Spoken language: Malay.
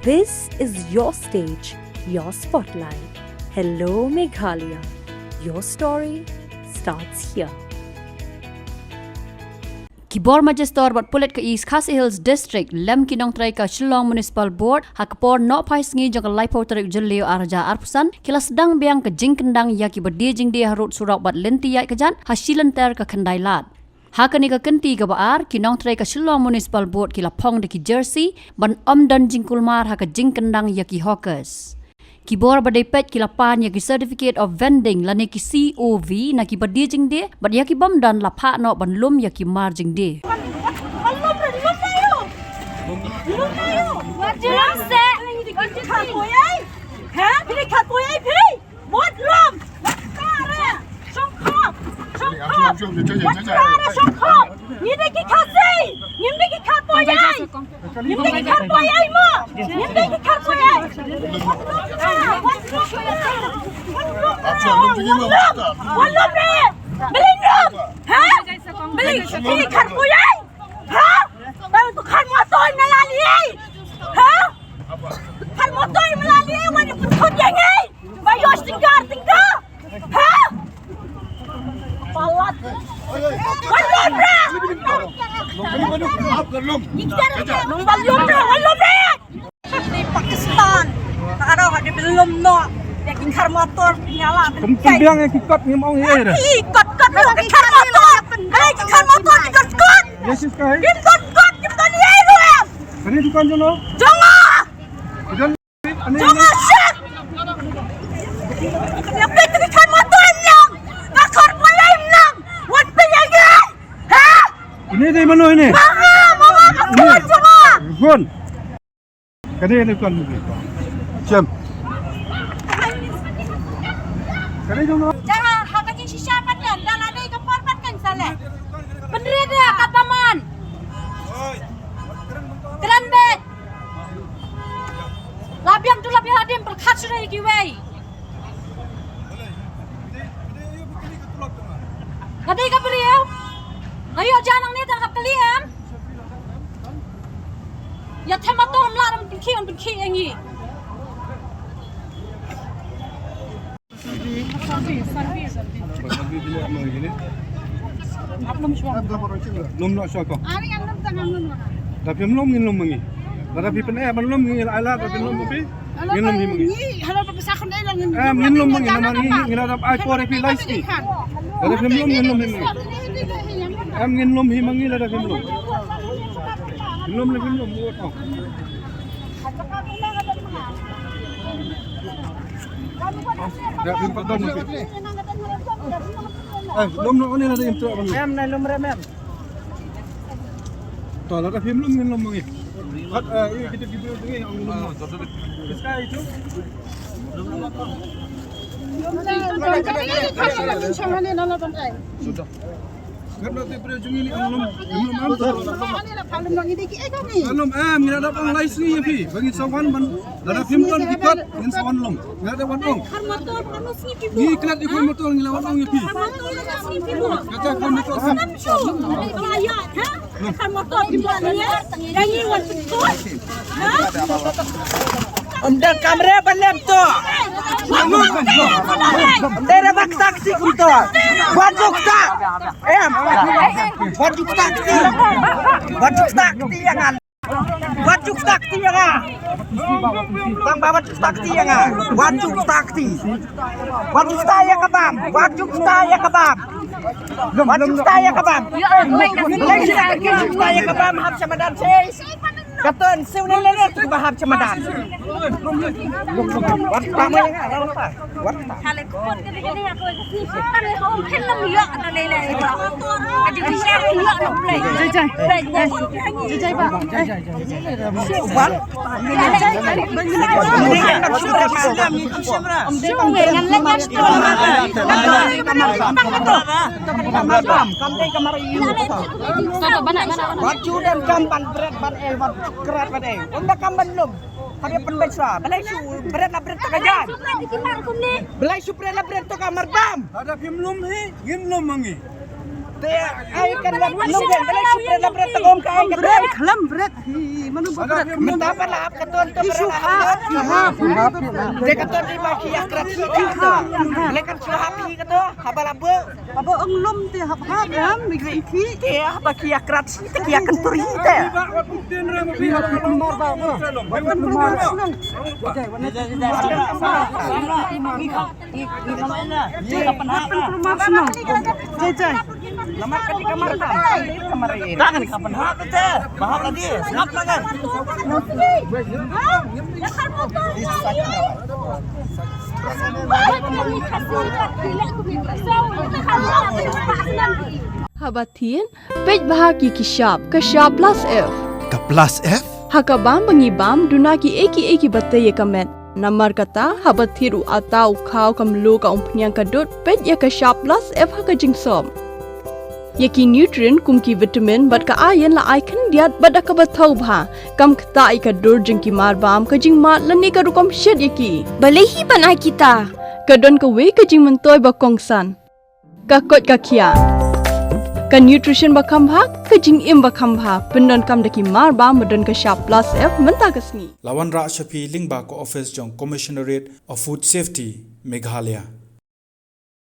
This is your stage, your spotlight. Hello, Meghalaya. Your story starts here. Kibor Majestor bat pulet ke East Khasi Hills District lem kinong trai ka Shillong Municipal Board hakapor no pai sngi jong laipo tarik jelio arja arpusan kila sedang biang ke jing kendang ya ki bedi jing dia harut surak bat lenti ya kejan hasilan ter ke kendai lat. Hakani ka kenti ka baar kinong trai ka Shillong Municipal Board kila pong de ki jersey ban dan jing kulmar haka jing kendang ya ki hawkers. Kibor badai pet kila pan ya ki certificate of vending lane ki COV na ki bedi jing dia bat ya ki bam dan lapa no ban lum ya ki mar jing dia. Pakistan, tak ada orang belum nak. Dia kingkar motor nyala. Bilang yang kikat ni mau ni. Ikut kingkar motor. Hai kingkar motor ikut. Yesus kai. Ikut kita ni air tu. Kani dukan jono. Jangan. Jangan. Jangan shit. Dia pergi kingkar motor yang. Nak kar boleh yang. Wan pergi. Ha? Ini dari mana ini? Mama kamu jangan. Gun. Kani ini dukan ni. Jam. Kani jono. Jangan hakanya sisiapan kan dan ada yang korban kan salah. Bener dia kat taman. Keren bet. Labiam tu labiam adim berkat sudah ikiway. Kadai ka beliau. Ayo jangan ni tak kalian. Ya tema tom lah ram pinki yang ni. Lum nak syaka. Tapi lum ngin lum mangi. Tapi pernah ban lum ngin ala tapi lum tapi ngin lum mangi. Halo papasakan ay lang Ngin lum mangi nama ngin ada ai por pi life ni. Tapi lum ngin lum mangi. Ngin lum hi mangi la tapi lum. Lum le lum buat oh. Ya pin padon ni. Lum no ni la intro ban. Mem na lum remem. Tol ada film lum ngin lum mangi. Ini kita gitu ni ang lum. Sekarang itu. Sudah. Kerana tu perjalanan ini ang lum antar. Lum ngin ada ang lice ni pi. Bagi sawan ban. Ada film kan kipat ngin sawan lum. Ngin ada watong. Ni kelat ikut motor ngin watong pi. Kata kon motor kan. Umda kamera balem to. Dera bak taksi kunto. Wajuk tak. Wajuk taksi. Wajuk taksi yang Wajuk taksi yang Bang bawa taksi yang Wajuk taksi. Wajuk saya kebam. Wajuk saya kebam. Wajuk saya kebam. Wajuk saya kebam hab samadan sei. Katon siunan lele tu bahab cemadan. Wat pamai yang apa? Wat. Hale kupon gede-gede aku kasi. Tare hom film yo atau lele itu. Aju bisa yo no play. Jai. Jai Pak. Wat. Kerat pada eh. Unda kamban lum. Kami penbesar. Belai su berat la berat kajan. Belai su berat la berat to kamar bam. Ada film lum hi, ngin lum mangi. Ai kan wan nong gen balik supre la bret tagom ka ai kan Kelam berat. Manu berat. minta pa la ka ton to de ka ton di maki akrat hi ka le kan suha pi ka to habala be Abo ang lom ti hap ram migri ki. te ba ki akrat hi te ki akan tur hi te Jai jai. lamar ka di kamar ka kamar ini tangan kapan ha ka te bahap lagi ngap langan Habatin, pej bahagi kishap, kashap plus F. Ka plus F? Hakabam bangibam dunaki eki batay kamet. Namar kata habathiru atau kau kamlu ka umpnyang kadut pej ya kashap plus F hakajing som. Yaki nutrient kumki vitamin bat ka ayan la icon diat bat ka bathau bha kam kta ai ka dur jingki mar bam ka jing mat lani ka rukom shed yaki balehi banai kita kadon ka we ka jing mentoy ba kongsan ka kot ka khia ka nutrition ba kham bha ka jing im ba kham bha pendon kam daki mar bam badon ka sharp plus F menta kasni Lawan Ra Shafi Lingba ko office jong Commissionerate of Food Safety Meghalaya